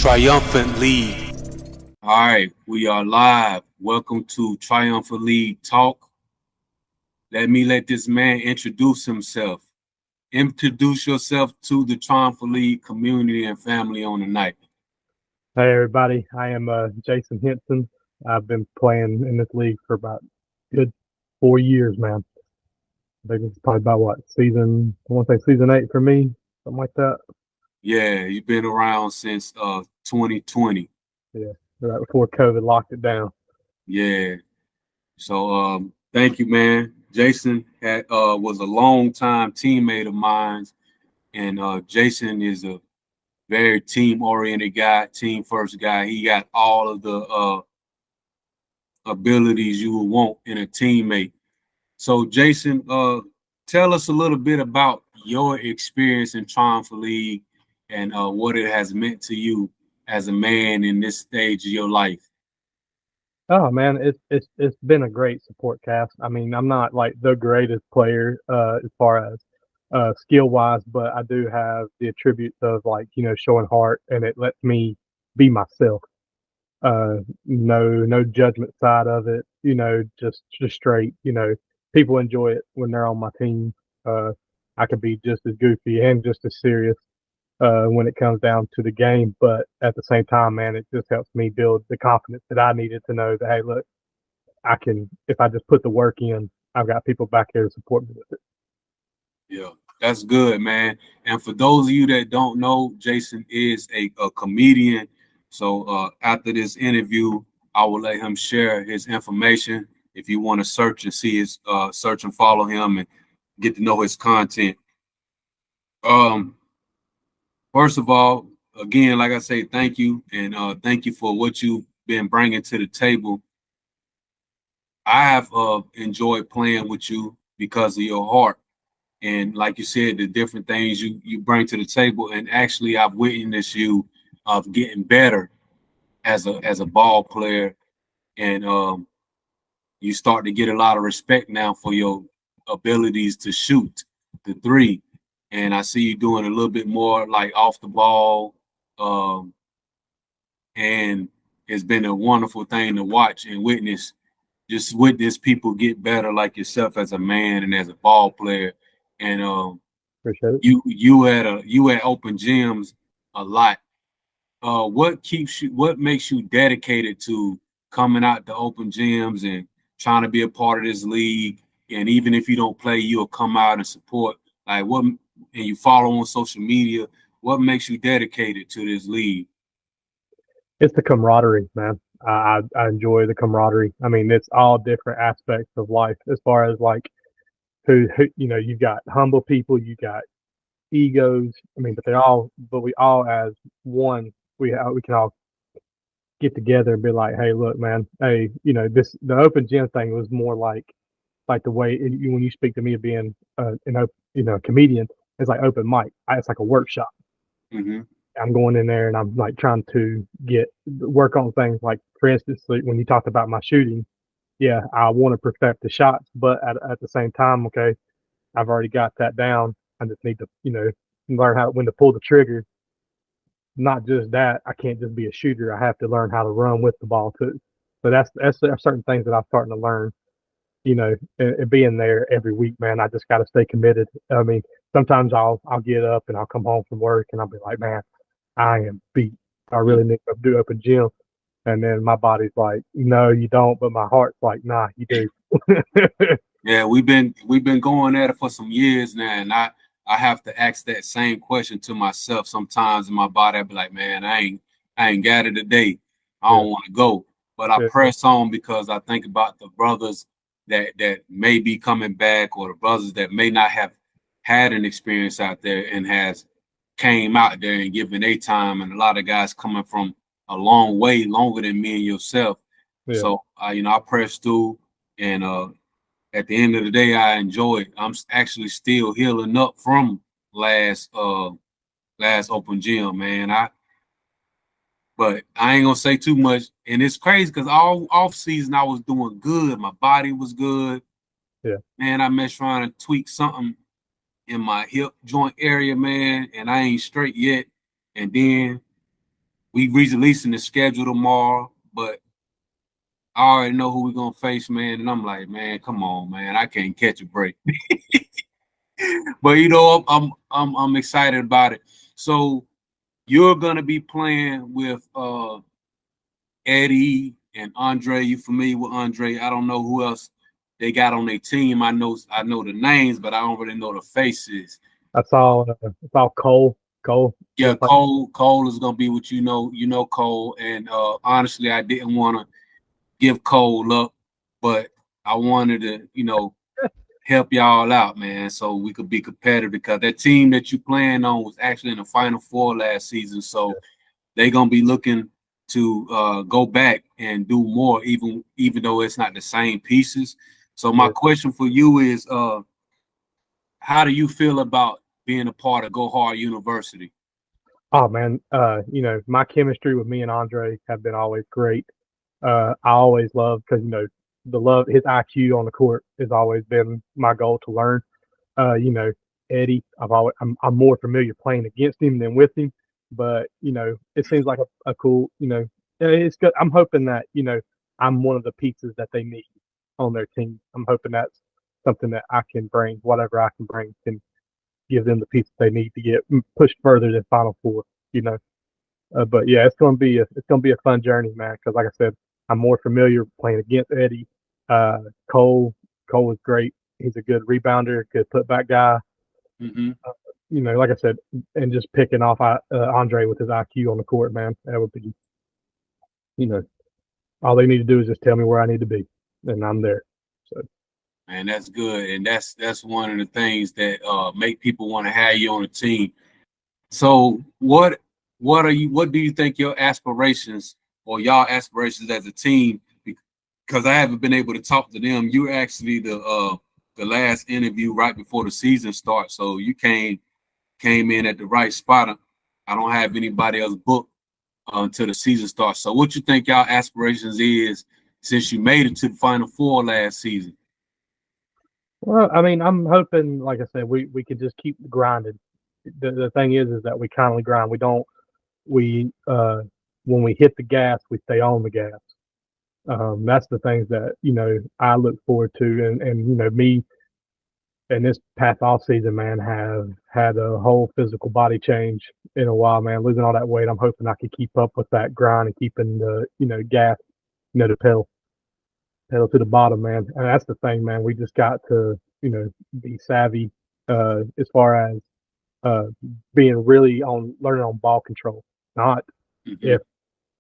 Triumphant League. All right, we are live. Welcome to Triumphant League Talk. Let this man introduce himself. Introduce yourself to the Triumphant League community and family on the night. Hey everybody, I am Jason Henson. I've been playing in this league for about good 4 years, man. I think it's probably about season 8 for me, something like that. Yeah, you've been around since 2020. Yeah, right before COVID locked it down. Yeah. So thank you, man. Jason was a long-time teammate of mine, and Jason is a very team-oriented guy, team-first guy. He got all of the abilities you would want in a teammate. So, Jason, tell us a little bit about your experience in Triumphant League and what it has meant to you as a man in this stage of your life. Oh man, it's been a great support cast. I mean, I'm not like the greatest player as far as skill wise, but I do have the attributes of showing heart, and it lets me be myself. No judgment side of it, just straight, people enjoy it when they're on my team. I can be just as goofy and just as serious when it comes down to the game, but at the same time, man, it just helps me build the confidence that I needed to know that, hey, look, I can, if I just put the work in, I've got people back here to support me with it. Yeah, that's good, man. And for those of you that don't know, Jason is a comedian. So after this interview, I will let him share his information. If you want to search and see his search and follow him and get to know his content. First of all, again, like I say, thank you, and thank you for what you've been bringing to the table. I have enjoyed playing with you because of your heart. And like you said, the different things you bring to the table, and actually, I've witnessed you of getting better as a ball player, and you start to get a lot of respect now for your abilities to shoot the three. And I see you doing a little bit more like off the ball, and it's been a wonderful thing to watch and witness. Just witness people get better like yourself as a man and as a ball player. And Appreciate it. you at open gyms a lot. What makes you dedicated to coming out to open gyms and trying to be a part of this league? And even if you don't play, you'll come out and support. Like what? And you follow on social media. What makes you dedicated to this league? It's the camaraderie, man. I enjoy the camaraderie. I mean, it's all different aspects of life as far as like who you've got humble people, you got egos. I mean, but we all as one, we can all get together and be like, hey, look, man, hey, the open gym thing was more like the way when you speak to me of being a comedian, it's like open mic. It's like a workshop. Mm-hmm. I'm going in there and I'm like trying to work on things like, for instance, like when you talked about my shooting, yeah, I want to perfect the shots, but at the same time, okay, I've already got that down. I just need to, learn when to pull the trigger. Not just that, I can't just be a shooter. I have to learn how to run with the ball too. So that's certain things that I'm starting to learn. And being there every week, man, I just got to stay committed. I mean, sometimes I'll get up and I'll come home from work and I'll be like, man, I am beat. I really need to do open gym. And then my body's like, no, you don't. But my heart's like, nah, you do. Yeah, we've been going at it for some years now, and I have to ask that same question to myself sometimes in my body. I be like, man, I ain't got it today. I don't want to go, but I press on because I think about the brothers that may be coming back, or the brothers that may not have had an experience out there and has came out there and given a time, and a lot of guys coming from a long way, longer than me and yourself. Yeah. So I press through, and at the end of the day, I enjoy it. I'm actually still healing up from last open gym, man. But I ain't gonna say too much. And it's crazy because all off season I was doing good. My body was good. Yeah. Man, I messed trying to tweak something in my hip joint area, man, and I ain't straight yet. And then we releasing the schedule tomorrow, but I already know who we're gonna face, man. And I'm like, man, come on, man, I can't catch a break. But I'm excited about it. So you're gonna be playing with Eddie and Andre. You familiar with Andre? I don't know who else they got on their team. I know the names, but I don't really know the faces. That's all. It's all Cole. Cole. Yeah, Cole is gonna be what you know Cole. And honestly, I didn't want to give Cole up, but I wanted to, help y'all out, man, so we could be competitive because that team that you playing on was actually in the Final Four last season. So they're gonna be looking to go back and do more, even though it's not the same pieces. So my question for you is, how do you feel about being a part of Go Hard University? Oh man, my chemistry with me and Andre have been always great. I always love because his IQ on the court has always been my goal to learn. Eddie, I'm more familiar playing against him than with him, but it seems like a cool, it's good. I'm hoping that I'm one of the pieces that they need on their team. I'm hoping that's something that I can bring, whatever I can bring, can give them the pieces they need to get pushed further than Final Four. You know, but yeah, it's gonna be a fun journey, man. Because like I said, I'm more familiar playing against Eddie. Uh, Cole Cole was great. He's a good rebounder, good putback guy. Mm-hmm. Like I said, and just picking off Andre with his IQ on the court, man. That would be, you know, all they need to do is just tell me where I need to be, and I'm there. So And that's good, and that's one of the things that make people want to have you on the team. So what do you think your aspirations or y'all aspirations as a team? Because I haven't been able to talk to them. You're actually the last interview right before the season starts, so you came in at the right spot. I don't have anybody else booked until the season starts. So what you think y'all aspirations is since you made it to the Final Four last season? well, I mean, I'm hoping, like I said, we could just keep grinding. The thing is that we constantly grind. We don't we when we hit the gas, we stay on the gas. That's the things that I look forward to, and me and this past off season, man, have had a whole physical body change in a while, man. Losing all that weight, I'm hoping I can keep up with that grind and keeping the gas, the pedal to the bottom, man. And that's the thing, man. We just got to be savvy as far as uh, being really on learning on ball control. Not Mm-hmm. if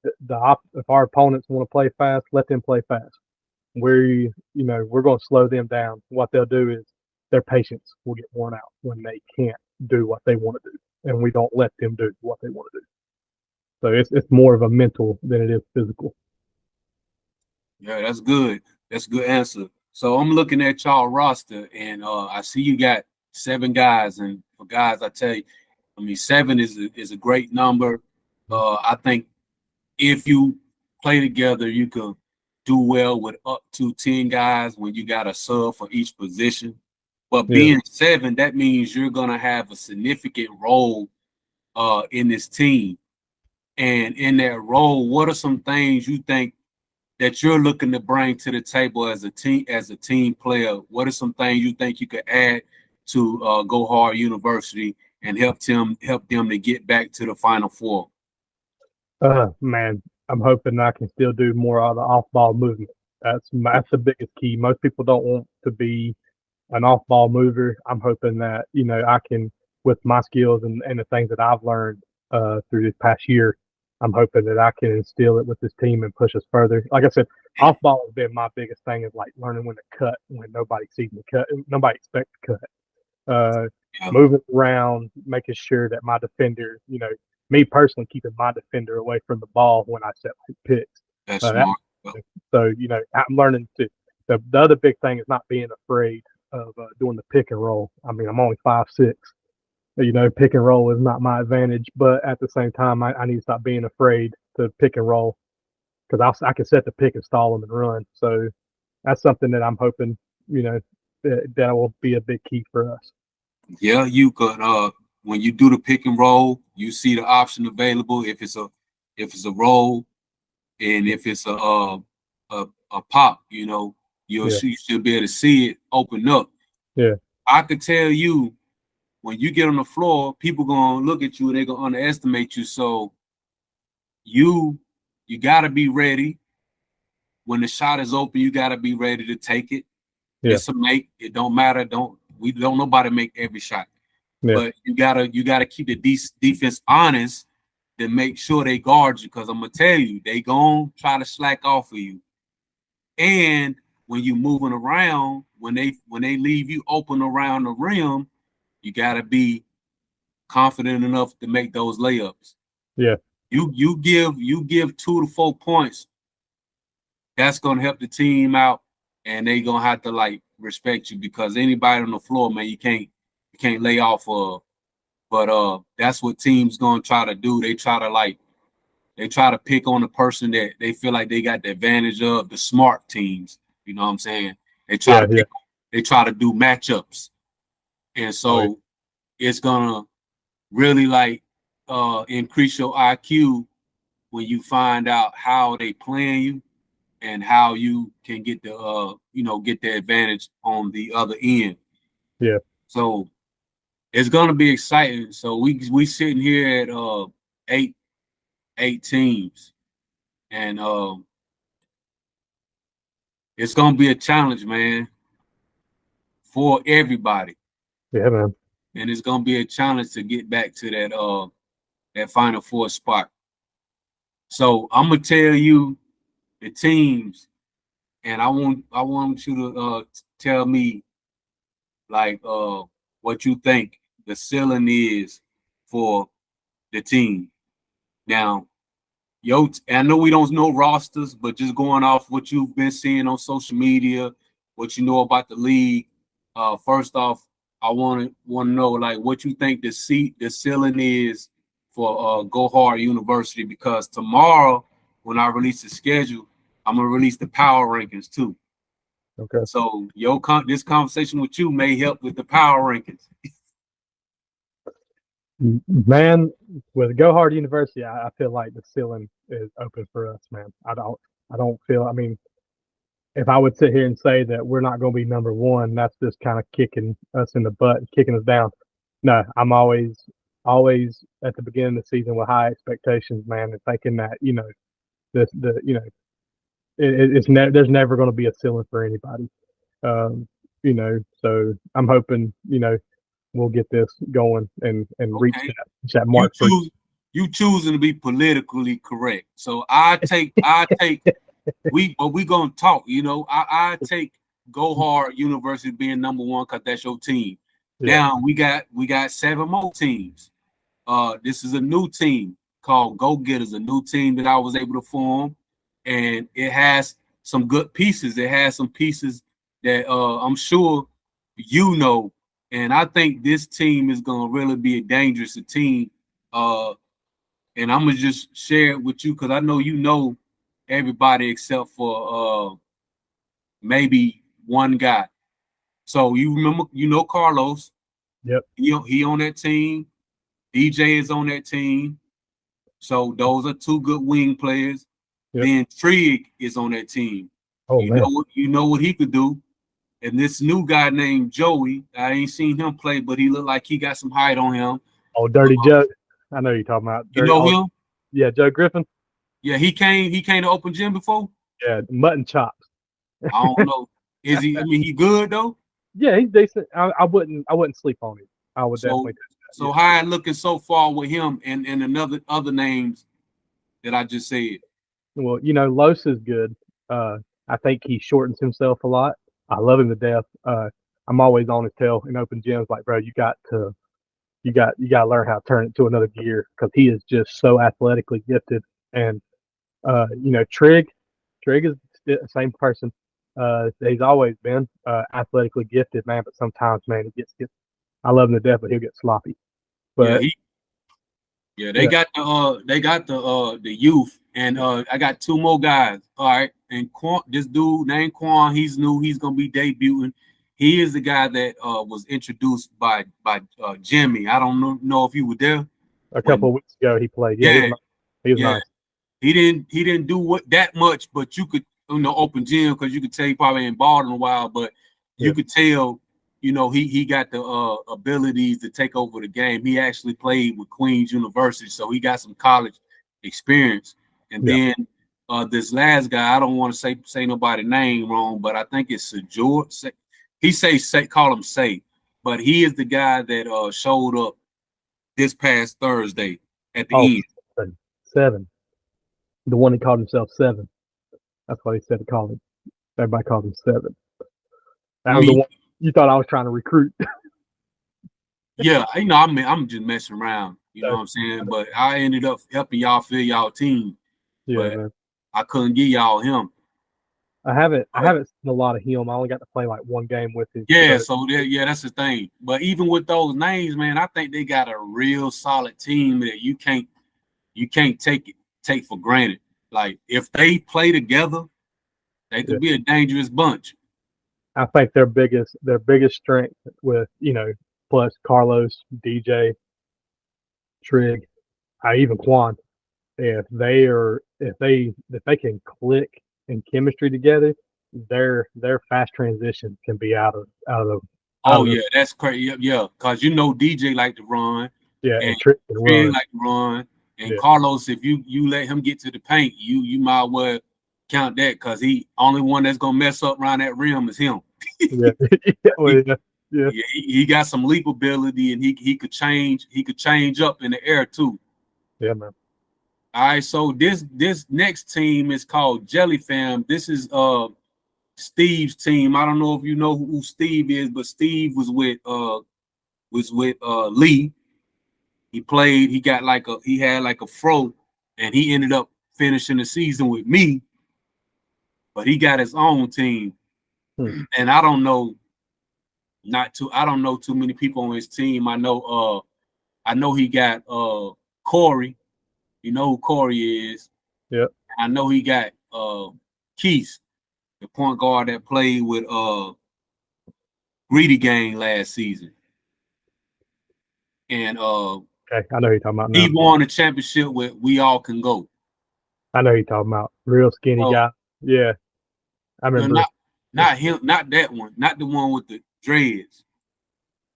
if our opponents want to play fast, let them play fast. We're going to slow them down. What they'll do is their patience will get worn out when they can't do what they want to do, and we don't let them do what they want to do. So it's more of a mental than it is physical. Yeah, that's good. That's a good answer. So I'm looking at y'all roster, and I see you got 7 guys. And for guys, I tell you, I mean, 7 is a great number. I think if you play together, you can do well with up to 10 guys when you got a sub for each position. But Yeah. being 7, that means you're gonna have a significant role in this team. And in that role, what are some things you think that you're looking to bring to the table as a team player? What are some things you think you could add to Go Hard University and help them to get back to the Final Four? Man, I'm hoping I can still do more of the off ball movement. That's the biggest key. Most people don't want to be an off ball mover. I'm hoping that I can, with my skills and the things that I've learned through this past year, I'm hoping that I can instill it with this team and push us further. Like I said, off ball has been my biggest thing, is like learning when to cut when nobody sees me cut, nobody expects to cut. Uh, Yeah, Moving around, making sure that my defender, me personally, keeping my defender away from the ball when I set my picks. that's That, smart. Yeah. so I'm learning to. The other big thing is not being afraid of doing the pick and roll. I mean, I'm only 5'6". Pick and roll is not my advantage, but at the same time, I need to stop being afraid to pick and roll, because I can set the pick and stall them and run. So that's something that I'm hoping that will be a big key for us. Yeah, you could when you do the pick and roll, you see the option available. If it's if it's a roll, and if it's a pop, you know, you should be able to see it open up. Yeah. I could tell you when you get on the floor, people gonna look at you and they're gonna underestimate you. So you gotta be ready. When the shot is open, you gotta be ready to take it. Yeah. It's a make. It don't matter. Don't nobody make every shot. Yeah. But you gotta keep the defense honest to make sure they guard you, because I'm gonna tell you, they gonna try to slack off of you. And when you moving around, when they leave you open around the rim, you gotta be confident enough to make those layups. Yeah. You give 2 to 4 points. That's gonna help the team out, and they gonna have to like respect you, because anybody on the floor, man, you can't lay off of. But that's what teams gonna try to do. They try to pick on the person that they feel like they got the advantage of, the smart teams. You know what I'm saying? They try to pick, they try to do matchups. And so it's gonna really like increase your IQ when you find out how they playing you and how you can get the get the advantage on the other end. Yeah. So it's gonna be exciting. So we sitting here at eight teams, and it's gonna be a challenge, man, for everybody. Yeah, man. And it's gonna be a challenge to get back to that Final Four spot. So I'm gonna tell you the teams, and I want you to tell me like what you think the ceiling is for the team. Now, I know we don't know rosters, but just going off what you've been seeing on social media, what you know about the league. First off, I want to know like what you think the ceiling is for Go Hard University, because tomorrow when I release the schedule, I'm gonna release the power rankings too. Okay. So this conversation with you may help with the power rankings. Man, with Go Hard University, I feel like the ceiling is open for us, man. I don't feel. I mean, if I would sit here and say that we're not going to be number one, that's just kind of kicking us in the butt and kicking us down. No, I'm always at the beginning of the season with high expectations, man, and thinking that there's never going to be a ceiling for anybody. So I'm hoping we'll get this going and reach that mark. You choosing to be politically correct. So I take we gonna talk. I take Go Hard University being number one because that's your team. Yeah. Now we got 7 more teams. This is a new team called Go Getters, a new team that I was able to form, and it has some good pieces. It has some pieces that I'm sure and I think this team is gonna really be a dangerous team. And I'm gonna just share it with you because I know everybody except for maybe one guy. So you remember, Carlos. Yep. He on that team. DJ is on that team. So those are 2 good wing players. Yep. Then Trig is on that team. Oh, man. You know what he could do. And this new guy named Joey, I ain't seen him play, but he looked like he got some height on him. Oh, Dirty Joe. I know you're talking about. You know him? Yeah, Joe Griffin. Yeah, he came to open gym before. Yeah, mutton chops. I don't know. Is he? I mean, he good though. Yeah, he's decent. I wouldn't sleep on him. I would definitely. So how I looking so far with him and other names that I just said? Well, Los is good. I think he shortens himself a lot. I love him to death. I'm always on his tail in open gyms, like, bro, you got to learn how to turn it to another gear because he is just so athletically gifted. And Trig is the same person. He's always been athletically gifted, man. But sometimes, man, he gets. I love him to death, but he'll get sloppy. But they got the youth, and I got 2 more guys. All right, and this dude named Quan, he's new. He's gonna be debuting. He is the guy that was introduced by Jimmy. I don't know if you were there. A couple of weeks ago, he played. Yeah, he was nice. He didn't do what that much, but you could open gym because you could tell he probably ain't balled in a while, but you could tell, he got the abilities to take over the game. He actually played with Queens University, so he got some college experience. And then this last guy, I don't want to say nobody's name wrong, but I think it's George. He call him Say, but he is the guy that showed up this past Thursday at the end. Seven. The one that called himself Seven. That's what he said to call him. Everybody called him Seven. That was the one you thought I was trying to recruit. Yeah, I'm just messing around. You know what I'm saying? But I ended up helping y'all fill y'all team. Yeah, but man. I couldn't give y'all him. I haven't seen a lot of him. I only got to play like one game with him. Yeah, so that's the thing. But even with those names, man, I think they got a real solid team that you can't take for granted. Like if they play together, they could be a dangerous bunch. I think their biggest strength with plus Carlos, DJ, Trig, even Quan, if they can click in chemistry together, their fast transition can be out of. That's crazy. Yeah, because DJ like to run. Yeah, and Trig like to run. And Carlos, if you let him get to the paint, you might well count that because he only one that's gonna mess up around that rim is him. He got some leap ability and he could change up in the air too. Yeah, man. All right, so this next team is called Jelly Fam. This is Steve's team. I don't know if you know who Steve is, but Steve was with Lee. He had like a fro, and he ended up finishing the season with me. But he got his own team. And I don't know too many people on his team. I know he got Corey. You know who Corey is. Yeah. I know he got Keith, the point guard that played with Greedy Gang last season. And okay, I know who you're talking about now. He won the championship with We All Can Go. I know who you're talking about. Real skinny guy. Yeah. I remember. Not him, not that one, not the one with the dreads.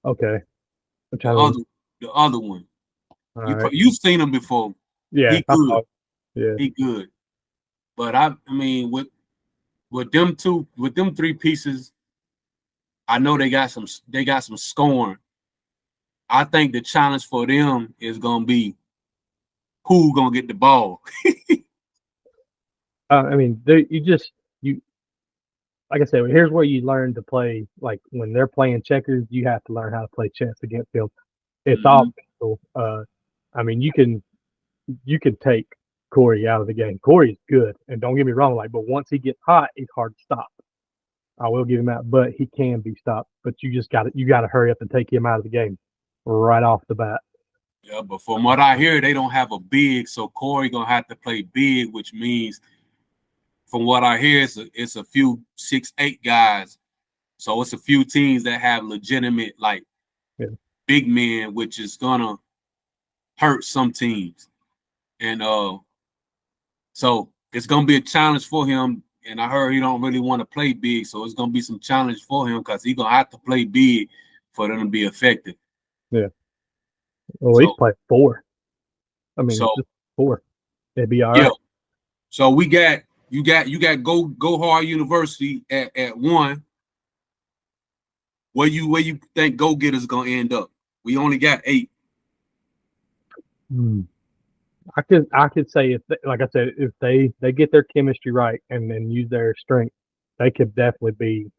Okay. The other one. You've seen him before. Yeah. He good. Yeah. He good. But I mean, with them three pieces, I know they got some scoring. I think the challenge for them is gonna be who gonna get the ball. I mean, like I said, here's where you learn to play. Like when they're playing checkers, you have to learn how to play chess against them. It's all mental. I mean, you can take Corey out of the game. Corey's good, and don't get me wrong. But once he gets hot, he's hard to stop. I will give him that, but he can be stopped. But you got to hurry up and take him out of the game right off the bat. Yeah, but from what I hear, they don't have a big, so Corey gonna have to play big, which means, from what I hear, it's a few 6'8" guys. So it's a few teams that have legitimate big men, which is gonna hurt some teams. And so it's gonna be a challenge for him. And I heard he don't really want to play big, so it's gonna be some challenge for him because he's gonna have to play big for them to be effective. Yeah. Well, he's played 4. I mean, so 4. It'd be all right. So you got Go Hard University at 1. Where you think Go Getters gonna end up? We only got 8. I could say like I said, if they get their chemistry right and then use their strength, they could definitely be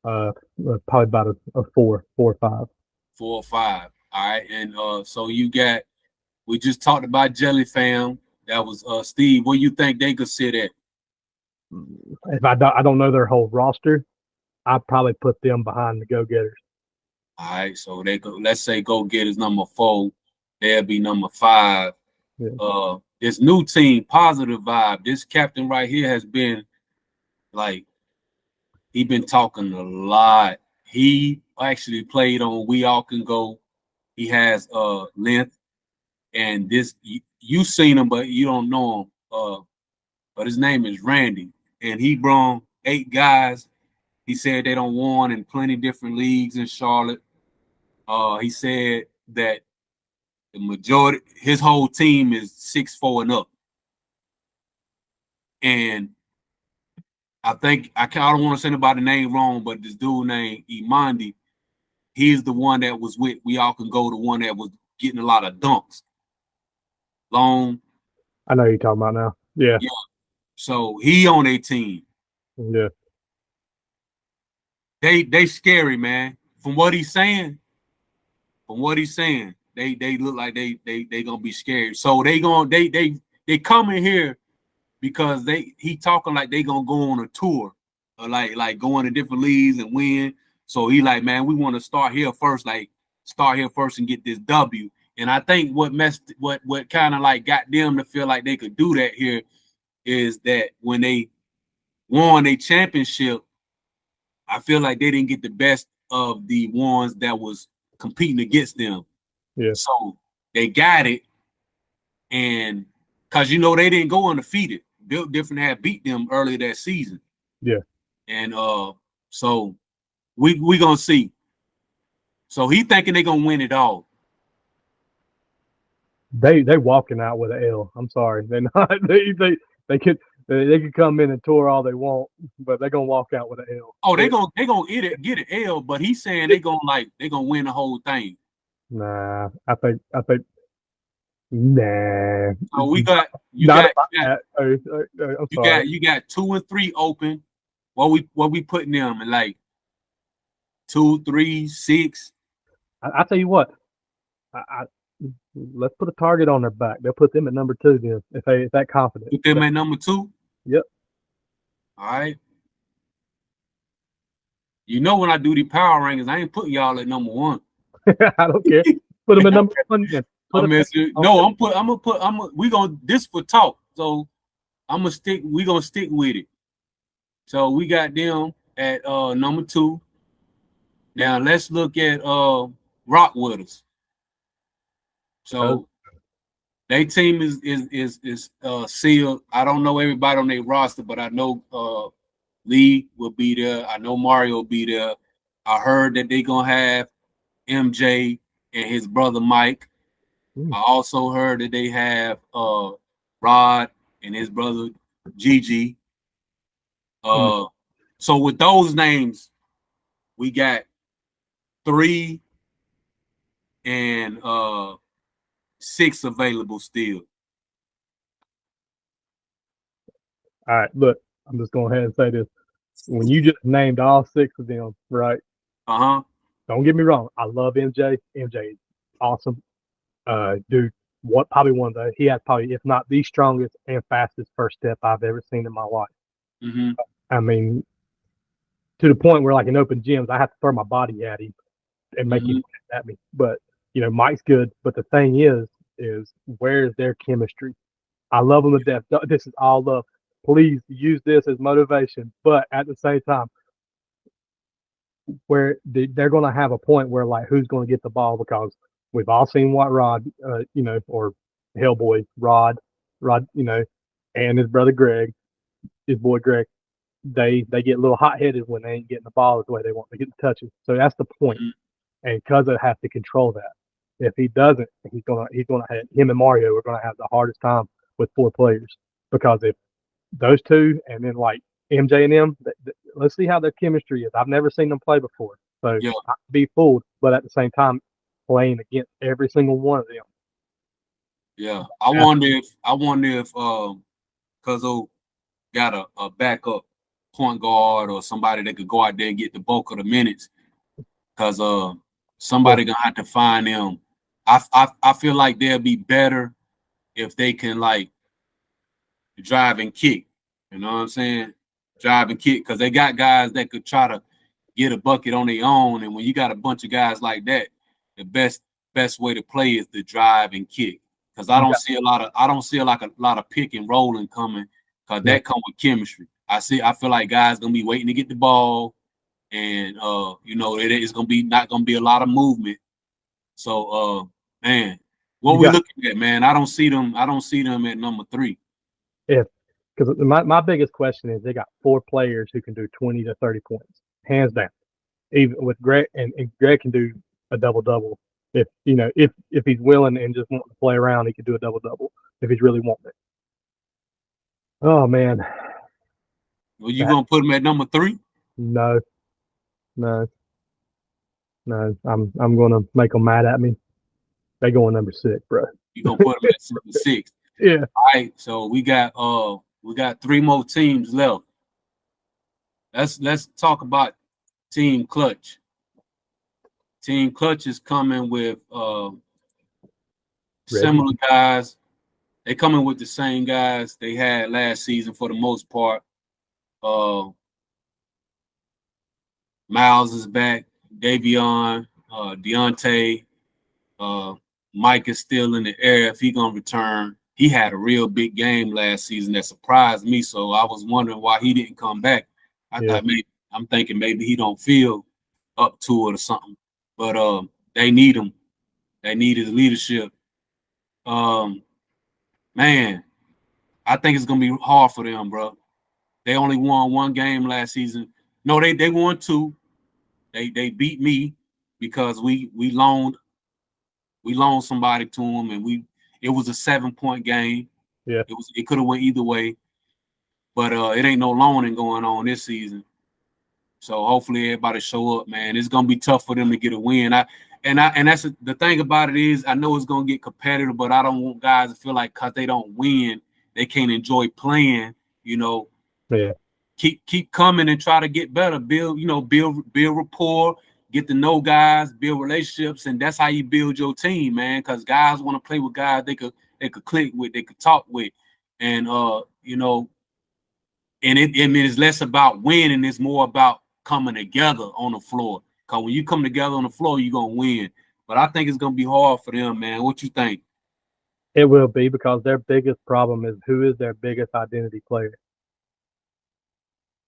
probably about a 4 or 5. 4 or 5. All right, and so we just talked about Jelly Fam. That was Steve. Where you think they could sit at? If I don't know their whole roster, I'd probably put them behind the Go Getters. All right, so they could, let's say Go Getters number 4. They'll be number 5. Yeah. This new team, Positive Vibe. This captain right here has been he been talking a lot. He actually played on We All Can Go. He has length, And this you seen him, but you don't know him. But his name is Randy, and he brought 8 guys. He said they don't won in plenty different leagues in Charlotte. He said that the majority, his whole team is 6-4 and up. And I think I don't want to say anybody name wrong, but this dude named Imandi, he's the one that was with We All Can Go, the one that was getting a lot of dunks. Long. I know who you're talking about now. Yeah. So he on their team. Yeah. They scary, man. From what he's saying, they look like they gonna be scared. So they come in here because he talking like they gonna go on a tour, or like going to different leagues and win. So he like, man, we want to start here first and get this W. And I think what kind of like got them to feel like they could do that here is that when they won a championship, I feel like they didn't get the best of the ones that was competing against them. Yeah. So they got it, and because they didn't go undefeated. Built Different had beat them earlier that season. Yeah. And so we gonna see. So he thinking they gonna win it all. They walking out with an L. I'm sorry. They're not. They could come in and tour all they want, but they're gonna walk out with an L. Oh, they gonna get an L, but he's saying they gonna win the whole thing. Nah, I think nah. So we got you Not got I'm sorry. You got 2 and 3 open. What we putting them in, like 2, 3, 6? I tell you what. Let's put a target on their back. They'll put them at number 2 then if that confident. Put them at number 2? Yep. All right. When I do the power rankings, I ain't putting y'all at number 1. I don't care. Put them at number 1 then. We gonna this for talk. So we gonna stick with it. So we got them at number 2. Now let's look at Rock with us. So their team is sealed. I don't know everybody on their roster, but I know Lee will be there. I know Mario will be there. I heard that they're gonna have MJ and his brother Mike. I also heard that they have Rod and his brother Gigi. So with those names, we got 3 and 6 available still. All right, look, I'm just going ahead and say this. When you just named all 6 of them, right? Don't get me wrong. I love MJ. MJ is awesome. Dude, he has probably, if not the strongest and fastest first step I've ever seen in my life. Mm-hmm. I mean, to the point where, like in open gyms, I have to throw my body at him and make him at me. But Mike's good. But the thing is where's their chemistry? I love them to death. This is all love. Please use this as motivation. But at the same time, where they're going to have a point where, like, who's going to get the ball, because we've all seen what Rod, or Hellboy Rod, and his brother Greg, his boy Greg, they get a little hot headed when they ain't getting the ball the way they want to get the touches. So that's the point. And Cuzzo has to control that. If he doesn't, he's gonna have, him and Mario are gonna have the hardest time with 4 players, because if those 2 and then like MJ and them, let's see how their chemistry is. I've never seen them play before, so Yeah. not to be fooled, but at the same time, playing against every single one of them. Yeah, I wonder if Cuzzo got a backup point guard or somebody that could go out there and get the bulk of the minutes, because somebody gonna have to find them. I feel like they'll be better if they can, like, drive and kick. You know what I'm saying? Drive and kick, because they got guys that could try to get a bucket on their own. And when you got a bunch of guys like that, the best way to play is to drive and kick. Because I don't see a lot of pick and rolling coming, because that come with chemistry. I feel like guys gonna be waiting to get the ball, and it's gonna be not gonna be a lot of movement. So man, What we looking at, man? I don't see them at number 3. Because my biggest question is they got 4 players who can do 20 to 30 points, hands down. Even with Greg, and Greg can do a double-double. If he's willing and just wanting to play around, he could do a double-double if he's really wanting it. Oh man. Well, you gonna put him at number 3? No. I'm gonna make them mad at me. They going number 6, bro. You gonna put him at number 6? Yeah. All right. So we got 3 more teams left. Let's talk about Team Clutch. Team Clutch is coming with similar guys. They coming with the same guys they had last season for the most part. Miles is back. Davion, Deontay, Mike is still in the air if he gonna return. He had a real big game last season that surprised me, so I was wondering why he didn't come back. I'm thinking maybe he don't feel up to it or something. But they need him. They need his leadership. Man, I think it's gonna be hard for them, bro. They only won 1 game last season. No, they won 2. They beat me because we loaned somebody to them, and it was a 7-point game. Yeah, it could have went either way, but it ain't no loaning going on this season. So hopefully everybody show up, man. It's gonna be tough for them to get a win. And that's the thing about it is I know it's gonna get competitive, but I don't want guys to feel like because they don't win, they can't enjoy playing. Yeah. Keep coming and try to get better. Build rapport, get to know guys, build relationships, and that's how you build your team, man. Because guys want to play with guys they could click with, they could talk with, and and it's less about winning, it's more about coming together on the floor. Because when you come together on the floor, you're gonna win. But I think it's gonna be hard for them, man. What you think? It will be, because their biggest problem is who is their biggest identity player.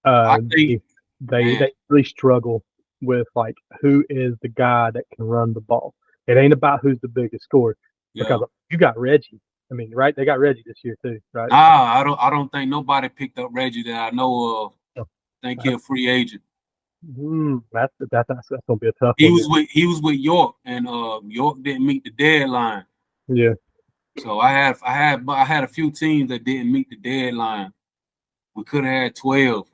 I think they really struggle with like who is the guy that can run the ball. It ain't about who's the biggest scorer, because you got Reggie. I mean, right? They got Reggie this year too, right? I don't think nobody picked up Reggie that I know of. I think he's a free agent. That's gonna be a tough one. He was with York, and York didn't meet the deadline. Yeah. So I had a few teams that didn't meet the deadline. We could have had 12.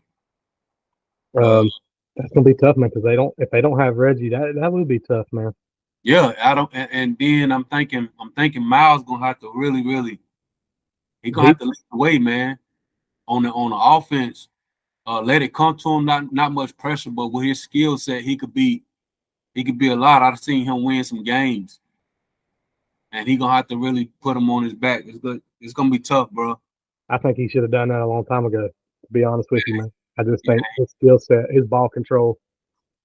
That's gonna be tough, man, because if they don't have Reggie, that would be tough, man. Yeah, I don't, and then I'm thinking Miles gonna have to really, he's gonna have to lead the way, man, on the offense. Let it come to him, not much pressure, but with his skill set, he could be a lot. I've seen him win some games, and he's gonna have to really put him on his back. It's gonna be tough, bro. I think he should have done that a long time ago, to be honest with you, man. I just think his skill set, his ball control,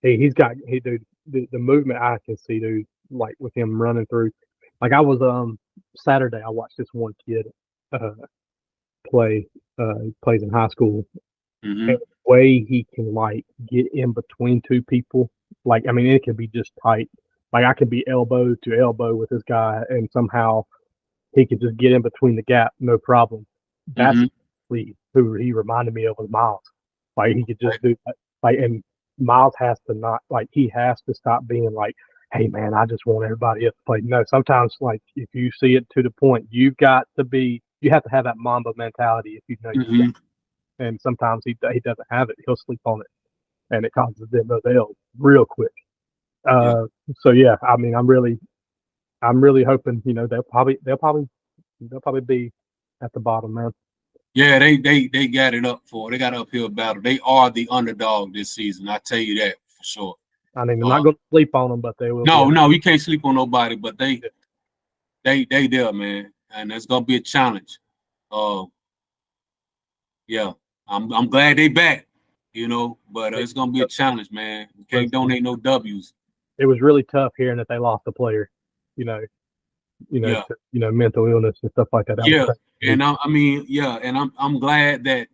dude, the movement I can see, dude, like with him running through. Like I was Saturday, I watched this one kid play. He plays in high school. Mm-hmm. And the way he can like get in between 2 people, like I mean, it can be just tight. Like I could be elbow to elbow with this guy, and somehow he could just get in between the gap, no problem. That's who he reminded me of was Miles. Like he could just do that. Like, and Miles has to not like he has to stop being like, hey man, I just want everybody else to play. No, sometimes like if you see it to the point, you have to have that Mamba mentality if you know you got it. And sometimes he doesn't have it. He'll sleep on it, and it causes them those L's real quick. So yeah, I mean, I'm really hoping they'll probably be at the bottom, man. Yeah, they got it up for. They got an uphill battle. They are the underdog this season. I tell you that for sure. I mean, I'm not going to sleep on them, but they will. No, you can't sleep on nobody. But they there, man, and it's gonna be a challenge. Yeah, I'm glad they back. But it's gonna be a challenge, man. You can't donate no W's. It was really tough hearing that they lost a player. To mental illness and stuff like that. And I'm glad that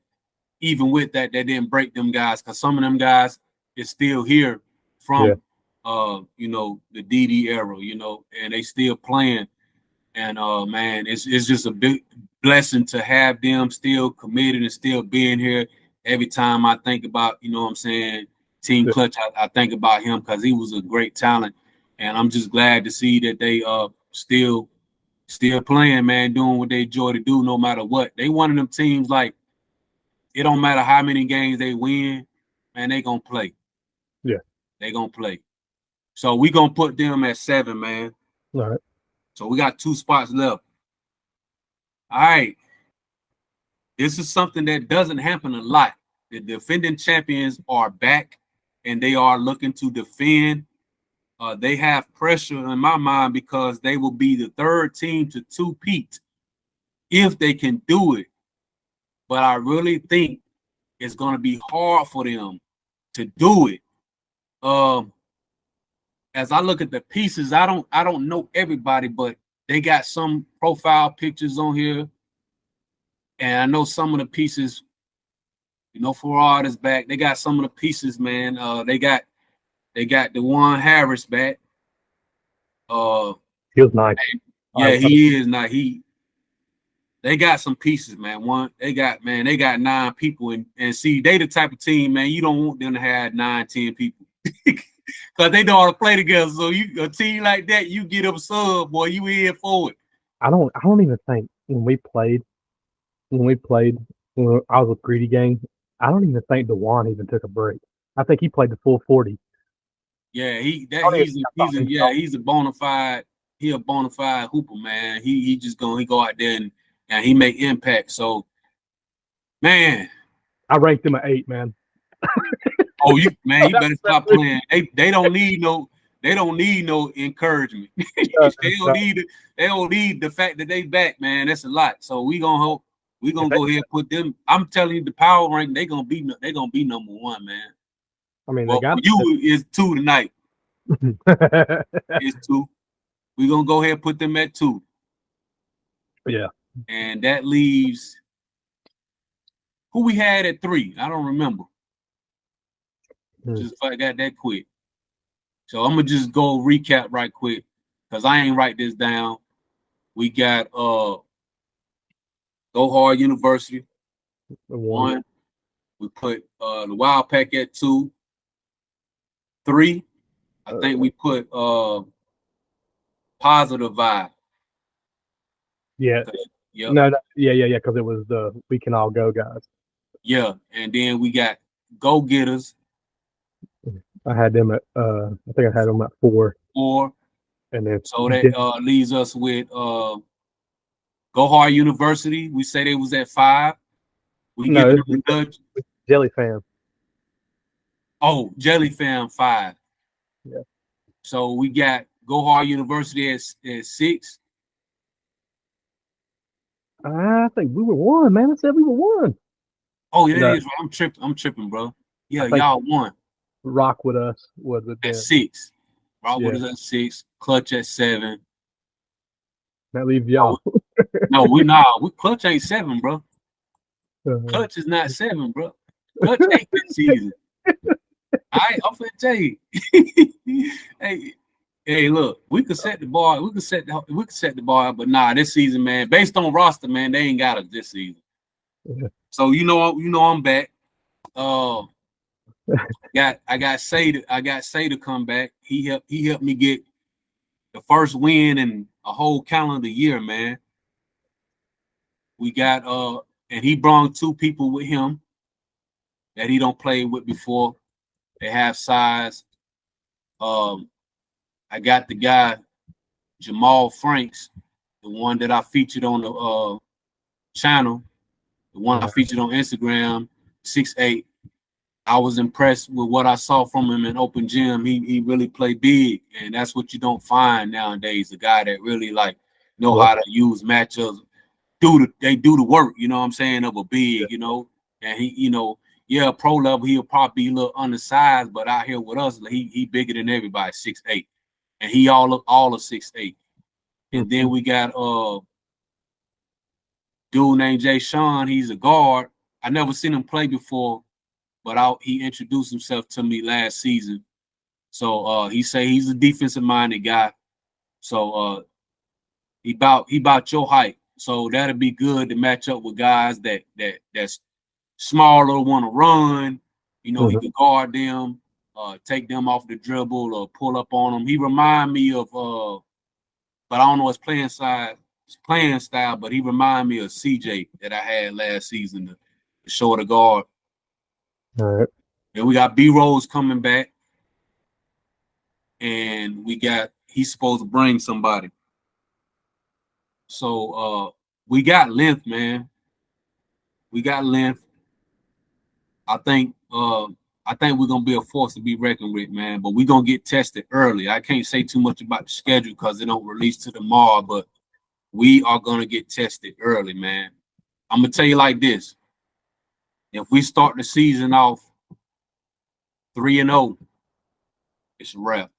even with that, they didn't break them guys, because some of them guys is still here from the DD era, and they still playing. And man, it's just a big blessing to have them still committed and still being here. Every time I think about, you know what I'm saying, Team Clutch, I think about him because he was a great talent. And I'm just glad to see that they still playing, man, doing what they enjoy to do no matter what. They one of them teams like it don't matter how many games they win, man, they gonna play. Yeah. They gonna play. So we gonna put them at 7, man. All right. So we got 2 spots left. All right. This is something that doesn't happen a lot. The defending champions are back and they are looking to defend. They have pressure in my mind because they will be the 3rd team to 2-peat if they can do it. But I really think it's going to be hard for them to do it. As I look at the pieces, I don't know everybody, but they got some profile pictures on here. And I know some of the pieces, you know, Farad is back. They got some of the pieces, man. They got DeJuan Harris back. He was nice. Yeah, he is not. They got some pieces, man. They got 9 people, and see, they the type of team, man. You don't want them to have 9, 10 people, because they know how to play together. So a team like that, you get them sub, boy, you in for it. I don't even think when I was with Greedy Gang, I don't even think DeJuan even took a break. I think he played the full 40. Yeah, he's a bona fide hooper, man. He just he go out there and he make impact. So, man, I ranked him at 8, man. Oh, you better stop playing. They don't need no encouragement. They don't need the fact that they back, man. That's a lot. So we gonna go ahead and put them. I'm telling you, the power rank, they gonna be number 1, man. I mean, well, for you is 2 tonight. It's 2. We're gonna go ahead and put them at 2. Yeah. And that leaves who we had at 3. I don't remember. Just I got that quick. So I'm gonna just go recap right quick because I ain't write this down. We got Go Hard University 1. We put the Wild Pack at 2. 3, I think we put Positive Vibe. Yeah. Yep. No, yeah, because it was the We Can All Go guys. Yeah, and then we got Go Getters. I had them at I think I had them at 4. 4. And then so that leaves us with Go Hard University. We say they was at 5. We give them a nudge. Jelly Fam. Oh, Jelly Fam 5. Yeah. So we got Go Hard University at 6. I think we were 1, man. I said we were 1. Oh, yeah, that is right. I'm tripping, bro. Yeah, y'all 1. Rock with Us was at 6. Rock with Us at 6. Clutch at 7. That leaves y'all. No, Clutch ain't 7, bro. Clutch is not 7, bro. Clutch 8 this season. All right, I'm finna tell you. Hey, look, we could set the bar. We could set the bar, but nah, this season, man, based on roster, man, they ain't got us this season. Yeah. So I'm back. I got Say to come back. He helped me get the first win in a whole calendar year, man. We got and he brought 2 people with him that he don't play with before. They have size. I got the guy Jamal Franks, the one that I featured on the channel, the one I featured on Instagram, 6'8". I was impressed with what I saw from him in open gym. He really played big, and that's what you don't find nowadays. A guy that really know how to use matchups, they do the work, you know what I'm saying, of a big, and he, pro level, he'll probably be a little undersized, but out here with us, he bigger than everybody, 6'8". And he all of 6'8". And then we got dude named Jay Sean. He's a guard. I never seen him play before, but he introduced himself to me last season. So he say he's a defensive minded guy. So he about your height. So that'll be good to match up with guys that's smaller, want to run. You know, he Mhm. could guard them, take them off the dribble or pull up on them. He remind me of but I don't know his playing style, but he remind me of CJ that I had last season, the shorter guard. All right. And we got B Rose coming back, and he's supposed to bring somebody. So we got length, man. We got length. I think we're gonna be a force to be reckoned with, man. But we're gonna get tested early. I can't say too much about the schedule because it don't release to tomorrow, but we are gonna get tested early, man. I'm gonna tell you like this. If we start the season off 3-0, it's a wrap.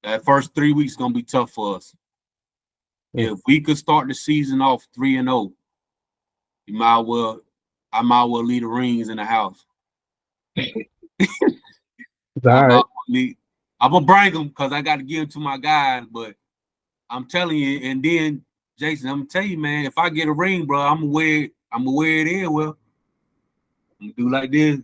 That first 3 weeks gonna be tough for us. Mm. If we could start the season off 3-0, I might well leave the rings in the house. All right. I'm gonna bring them because I got to give them to my guys. But I'm telling you, and then Jason, I'm gonna tell you, man, if I get a ring, bro, I'm gonna wear it in. Well, I'm gonna do like this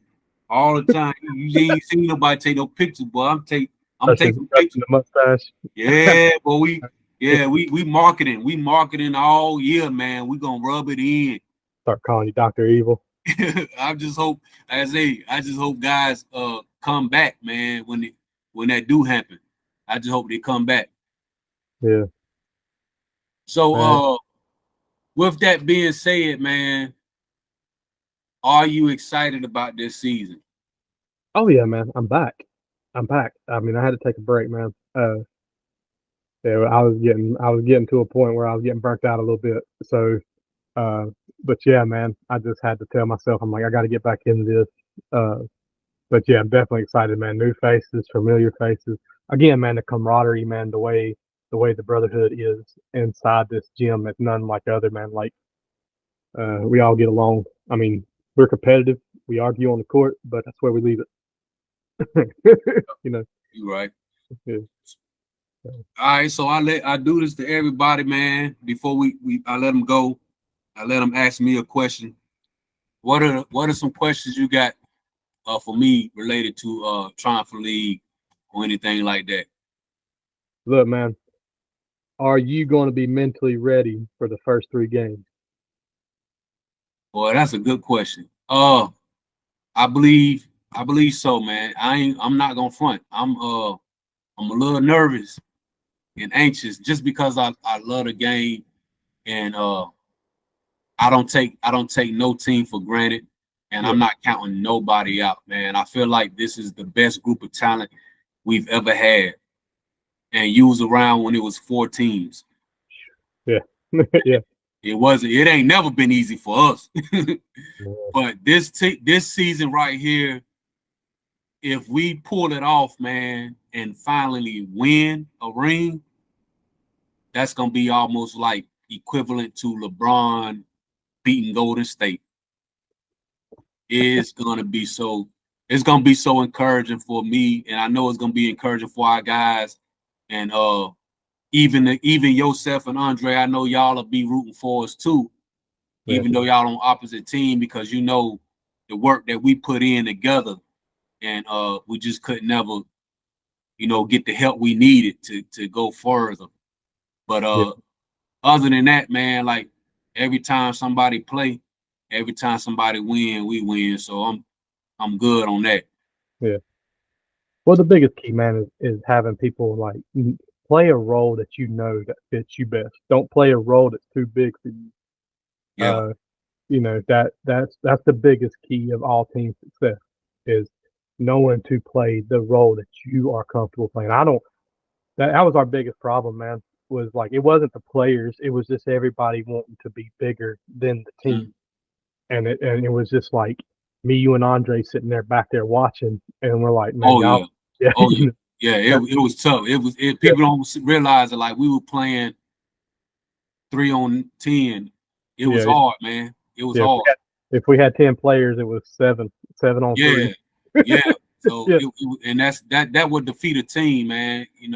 all the time. You ain't seen nobody take no pictures, boy. I'm taking Touching pictures. the mustache. Yeah, but we marketing. We marketing all year, man. We gonna rub it in. Start calling you Dr. Evil. I just hope guys come back, man, when that do happen. I just hope they come back. Yeah. So Man. with that being said, man, are you excited about this season? Oh yeah, man. I'm back. I mean, I had to take a break, man. Yeah, I was getting to a point where I was getting burnt out a little bit. So, uh, but yeah, man, I just had to tell myself, I'm like, I got to get back into this. But yeah, I'm definitely excited, man. New faces, familiar faces. Again, man, the camaraderie, man, the way the brotherhood is inside this gym, it's none like other, man. Like, we all get along. I mean, we're competitive. We argue on the court, but that's where we leave it. You know. You right. Yeah. All right, so I do this to everybody, man. Before I let them go, I let them ask me a question. What are some questions you got for me related to Triumphant League or anything like that? Look, man, are you going to be mentally ready for the first 3 games? Boy, that's a good question. I believe so, man. I'm not gonna front. I'm a little nervous and anxious just because I love the game and I don't take no team for granted, and Yeah. I'm not counting nobody out, man. I feel like this is the best group of talent we've ever had, and you was around when it was 4 teams. Yeah. Yeah. It ain't never been easy for us. Yeah. But this season right here, if we pull it off, man, and finally win a ring, that's gonna be almost like equivalent to LeBron beating Golden State. It's gonna be so encouraging for me, and I know it's gonna be encouraging for our guys. And even yourself and Andre, I know y'all will be rooting for us too, Yeah. even though y'all on opposite team, because you know the work that we put in together, and we just couldn't never, get the help we needed to go further. But Yeah. other than that, man, like every time somebody play, every time somebody win, we win. So I'm good on that. Yeah. Well, the biggest key, man, is having people like play a role that you know that fits you best. Don't play a role that's too big for you. Yeah. That's the biggest key of all team success is knowing to play the role that you are comfortable playing. I don't. That was our biggest problem, man. Was like it wasn't the players; it was just everybody wanting to be bigger than the team, and it was just like me, you, and Andre sitting there back there watching, and we're like, man, Oh y'all, yeah. yeah, Oh yeah. Yeah, it was tough. yeah, People don't realize that like we were playing 3-on-10. It was yeah, hard, man. It was yeah. hard. If we had 10 players, it was seven on Yeah, three. yeah. So Yeah, and that would defeat a team, man. And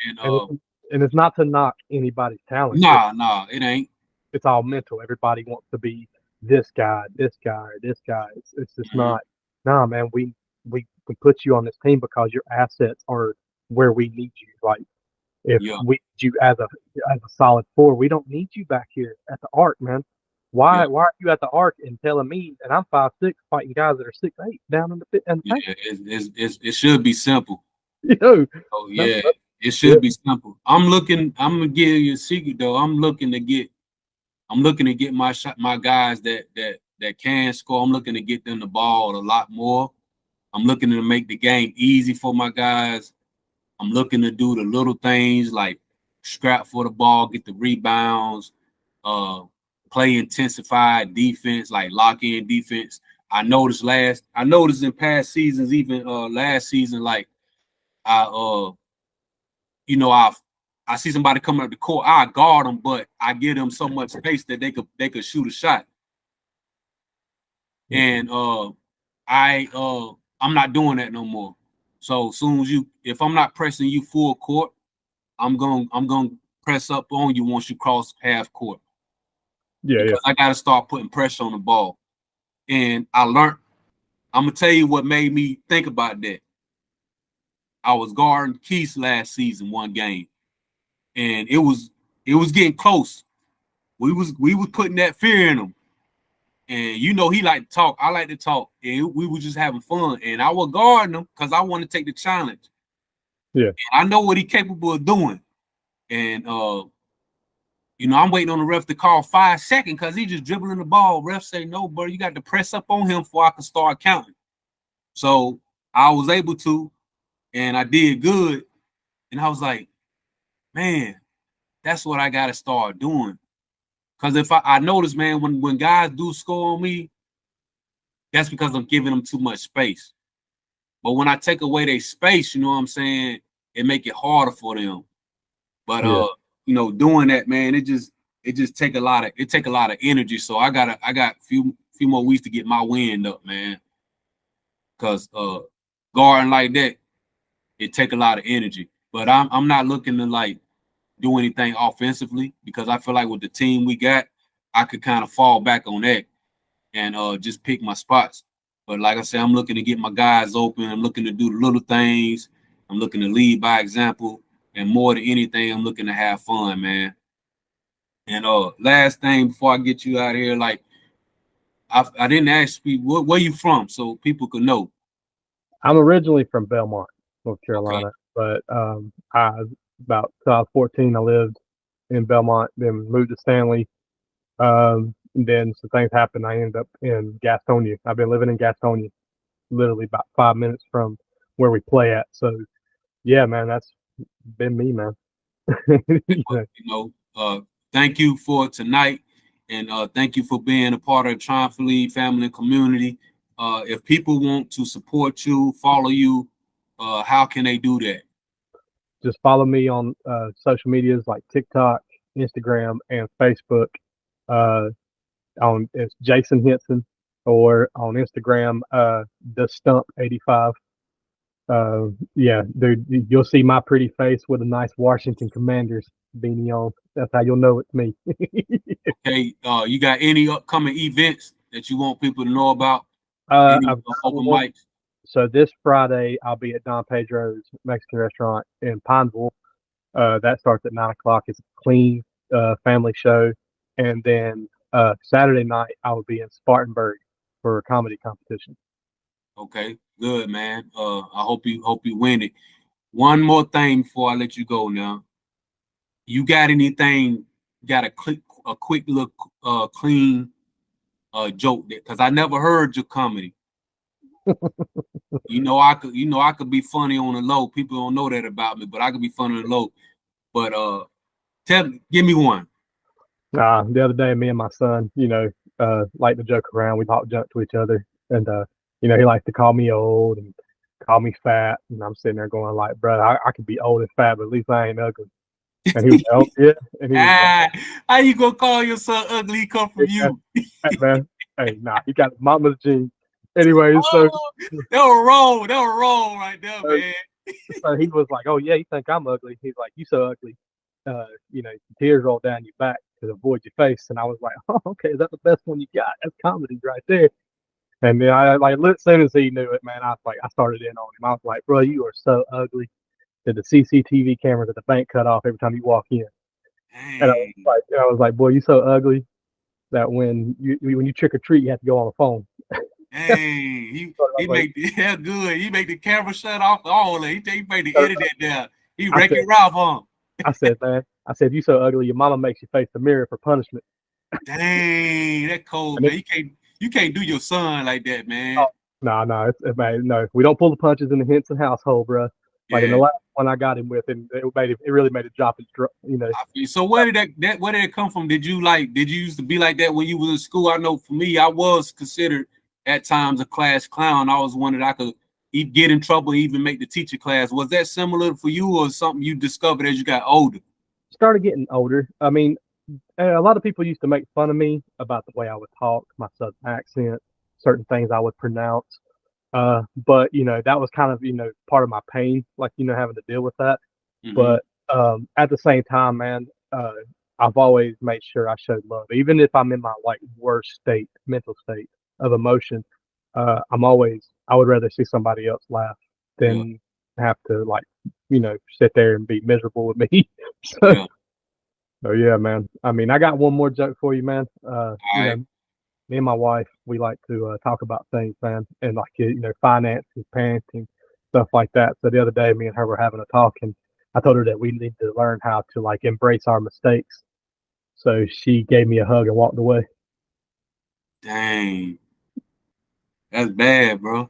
and And it's not to knock anybody's talent. Nah, it ain't. It's all mental. Everybody wants to be this guy, this guy, or this guy. It's just Mhm. not. Nah, man. We put you on this team because your assets are where we need you. Like if Yeah, we need you as a solid four, we don't need you back here at the arc, man. yeah, Why are you at the arc and telling me and I'm 5'6" fighting guys that are 6'8" down in the pit and the yeah. paint? It should be simple. You know, Oh no, yeah, it yeah, should be simple. I'm looking. I'm gonna give you a secret though. I'm looking to get. I'm looking to get my guys that can score. I'm looking to get them the ball a lot more. I'm looking to make the game easy for my guys. I'm looking to do the little things like scrap for the ball, get the rebounds, uh, play intensified defense, like lock in defense. I noticed in past seasons, even last season, like I you know, I see somebody coming up the court, I guard them, but I give them so much space that they could shoot a shot. yeah, And I I'm not doing that no more. So as soon as if I'm not pressing you full court, I'm gonna press up on you once you cross half court yeah. because I gotta start putting pressure on the ball. And I learned. I'm gonna tell you what made me think about that. I was guarding Keith last season, one game, and it was getting close. We was putting that fear in him, and he like to talk. I like to talk, and we were just having fun. And I was guarding him because I want to take the challenge. Yeah. And I know what he's capable of doing, and I'm waiting on the ref to call 5 seconds because he just dribbling the ball. Ref say, no, bro, you got to press up on him before I can start counting. So I was able to, and I did good. And I was like, man, that's what I got to start doing. Because if I notice, man, when guys do score on me, that's because I'm giving them too much space. But when I take away their space, you know what I'm saying, it make it harder for them. But Yeah. doing that, man, it take a lot of energy. So I got a few more weeks to get my wind up, man. Cause guarding like that, it take a lot of energy. But I'm not looking to like do anything offensively because I feel like with the team we got, I could kind of fall back on that and just pick my spots. But like I said, I'm looking to get my guys open. I'm looking to do the little things. I'm looking to lead by example. And more than anything, I'm looking to have fun, man. And last thing before I get you out of here, like I didn't ask people where you from, so people could know. I'm originally from Belmont, North Okay, Carolina, but I about till I was 14, I lived in Belmont, then moved to Stanley. And then some things happened. I ended up in Gastonia. I've been living in Gastonia, literally about 5 minutes from where we play at. So yeah, man, that's been me, man. You but, know, thank you for tonight, and thank you for being a part of the Triumphant League family and community. If people want to support you, follow you, how can they do that? just follow me on social medias like TikTok, Instagram, and Facebook. Uh, on it's Jason Henson, or on Instagram, the Stump 85. Yeah, dude, you'll see my pretty face with a nice Washington Commanders beanie on. That's how you'll know it's me. Okay, you got any upcoming events that you want people to know about? Any I've got open one. mics? So this Friday, I'll be at Don Pedro's Mexican restaurant in Pineville. That starts at 9 o'clock. It's a clean family show, and then Saturday night I will be in Spartanburg for a comedy competition. Okay, good man. I hope you win it. One more thing before I let you go. Now, you got anything? Got a quick look, clean joke that because I never heard your comedy. I could be funny on the low. People don't know that about me, but I could be funny on the low. But give me one. The other day, me and my son, like to joke around. We talk junk to each other, and he likes to call me old and call me fat, and I'm sitting there going like, "Bro, I could be old and fat, but at least I ain't ugly." And he was like, "Oh yeah," and he was like, Ah, how you gonna call your son ugly? He come from "Hey you. man, hey, nah, he got mama's genes." Anyway, Oh, that was wrong right there, so man. so he was like, "Oh yeah, you think I'm ugly?" He's like, "You so ugly." tears roll down your back to avoid your face. And I was like, oh, okay, is that the best one you got? That's comedy right there. And then as soon as he knew it, man, I started in on him. I was like, bro, you are so ugly that the CCTV cameras at the bank cut off every time you walk in. And Dang, I was like, boy, you so ugly that when you trick or treat, you have to go on the phone. dang, So I he was like, make the yeah good. He make the camera shut off all that. He made the so internet down. He I wreck said, it Ralph huh? man, you so ugly, your mama makes you face the mirror for punishment. Dang, that cold And man. You can't do your son like that, man. oh, no, man, no, we don't pull the punches in the Henson household, bro. Like in the Yeah. last one I got him with, and it really made it drop his, So where did where did it come from? Did you used to be like that when you was in school? I know for me, I was considered at times a class clown. I was one that I could get in trouble, even make the teacher class. Was that similar for you, or something you discovered as you got older? started getting older. I mean, a lot of people used to make fun of me about the way I would talk, my southern accent, certain things I would pronounce. But that was kind of part of my pain, like having to deal with that. Mm-hmm. But at the same time, man, I've always made sure I showed love, even if I'm in my like worst mental state of emotion. I would rather see somebody else laugh Yeah, than have to like sit there and be miserable with me. so, yeah. so yeah, man. I mean, I got one more joke for you, man. All right. Me and my wife, we like to talk about things, man, and like finances, parenting, stuff like that. So the other day, me and her were having a talk, and I told her that we need to learn how to like embrace our mistakes. So she gave me a hug and walked away. Dang, that's bad, bro.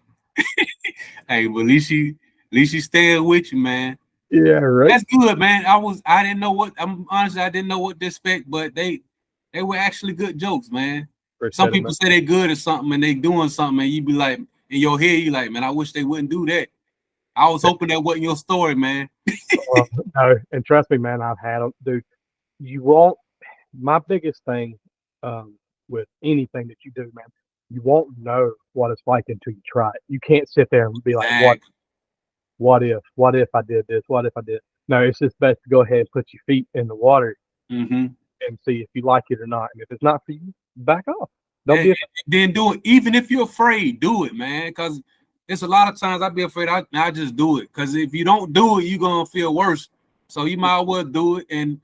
Hey, but at least she staying with you, man. Yeah, right. That's good, man. I didn't know what I'm honestly I didn't know what to expect, but they were actually good jokes, man. Some Appreciate it, people man. say they're good at something and they doing something, and you be like in your head, you like, man, I wish they wouldn't do that. I was hoping that wasn't your story, man. Well, no, and trust me, man, I've had them, dude. You won't. My biggest thing with anything that you do, man, you won't know what it's like until you try it. You can't sit there and be like, Exactly. what if I did this? What if I did? No, it's just best to go ahead and put your feet in the water Mm-hmm. and see if you like it or not. And if it's not for you, back off. Don't And be afraid. then do it. Even if you're afraid, do it, man. Because it's a lot of times I'd be afraid. I just do it. Because if you don't do it, you're gonna feel worse. So you might as well do it. And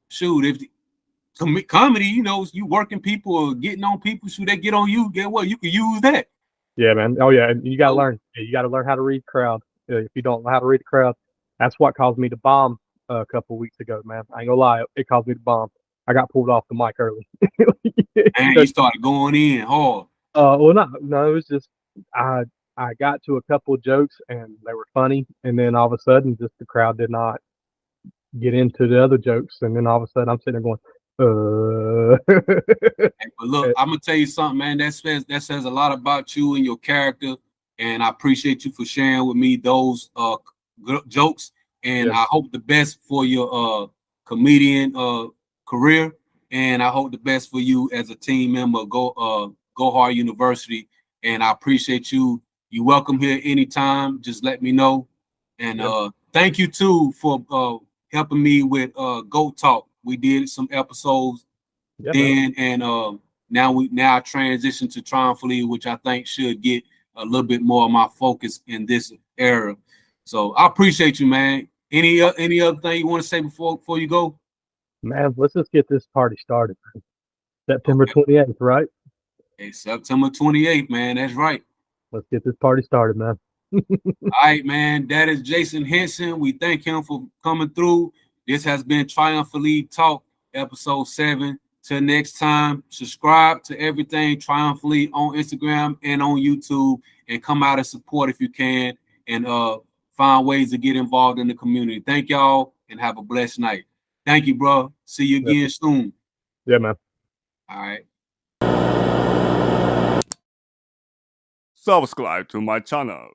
shoot, if comedy, you working people or getting on people, shoot, they get on you. Get what? You can use that. Yeah, man. Oh yeah, and you got to So, learn. You got to learn how to read the crowd. If you don't know how to read the crowd, that's what caused me to bomb a couple weeks ago, man. I ain't gonna lie, it caused me to bomb. I got pulled off the mic early. and you started going in hard. Well, no, it was just I I got to a couple of jokes and they were funny, and then all of a sudden, just the crowd did not get into the other jokes, and then all of a sudden, I'm sitting there going, But look, I'm gonna tell you something, man. That says a lot about you and your character, and I appreciate you for sharing with me those jokes. And yeah, I hope the best for your comedian career, and I hope the best for you as a team member. Go Hard University, and I appreciate you. You welcome here anytime. Just let me know. And yep, thank you too for helping me with Go Talk. We did some episodes yeah, man. then, and now I transition to Triumphant League, which I think should get a little bit more of my focus in this era. So I appreciate you, man. Any other thing you want to say before you go? Man, let's just get this party started. September Okay. 28th, right? Hey, September 28th, man. That's right. Let's get this party started, man. All right, man. That is Jason Henson. We thank him for coming through. This has been Triumphant League Talk, episode 7. Till next time, subscribe to everything Triumphant League on Instagram and on YouTube, and come out and support if you can, and find ways to get involved in the community. Thank y'all, and have a blessed night. Thank you, bro. See you Yeah, again soon. yeah, man. All right. Subscribe to my channel.